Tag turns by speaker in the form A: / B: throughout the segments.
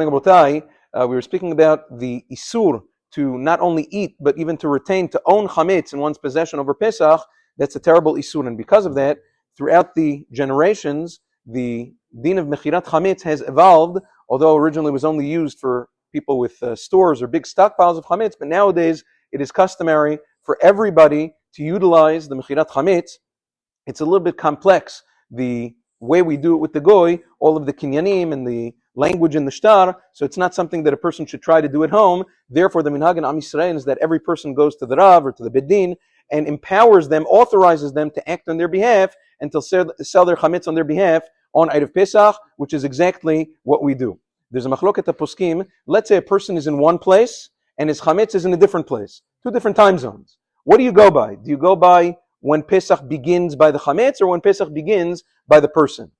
A: Rabotai, we were speaking about the isur to not only eat but even to retain, to own chametz in one's possession over Pesach. That's a terrible isur, and because of that, throughout the generations, the din of mechirat chametz has evolved. Although originally it was only used for people with stores or big stockpiles of chametz, but nowadays it is customary for everybody to utilize the mechirat chametz. It's a little bit complex, the way we do it with the goy, all of the kinyanim and the language in the shtar, so it's not something that a person should try to do at home. Therefore, the minhag in Am Yisrael is that every person goes to the Rav or to the Bedin and empowers them, authorizes them to act on their behalf and to sell their chametz on their behalf on Eid of Pesach, which is exactly what we do. There's a machloket poskim. Let's say a person is in one place and his chametz is in a different place, two different time zones. What do you go by? Do you go by when Pesach begins by the chametz or when Pesach begins by the person?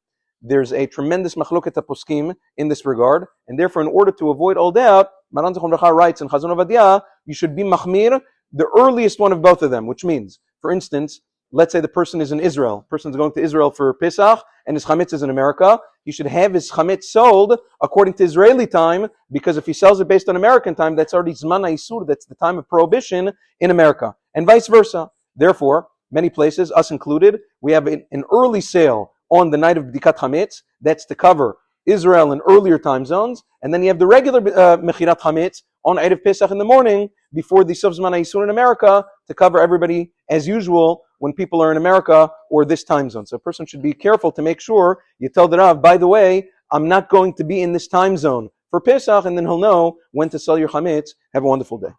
A: There's a tremendous machloket poskim in this regard, and therefore, in order to avoid all doubt, Maran Zichron Livracha writes in Chazon Ovadia, you should be machmir, the earliest one of both of them, which means, for instance, let's say the person is in Israel, the person is going to Israel for Pesach, and his chametz is in America, he should have his chametz sold according to Israeli time, because if he sells it based on American time, that's already Zman HaIsur, that's the time of prohibition in America, and vice versa. Therefore, many places, us included, we have an early sale on the night of Bdikat Chametz. That's to cover Israel in earlier time zones. And then you have the regular Mechirat Chametz on Eid of Pesach in the morning before the Sof Zman HaIsur in America to cover everybody as usual when people are in America or this time zone. So a person should be careful to make sure you tell the Rav, by the way, I'm not going to be in this time zone for Pesach, and then he'll know when to sell your Chametz. Have a wonderful day.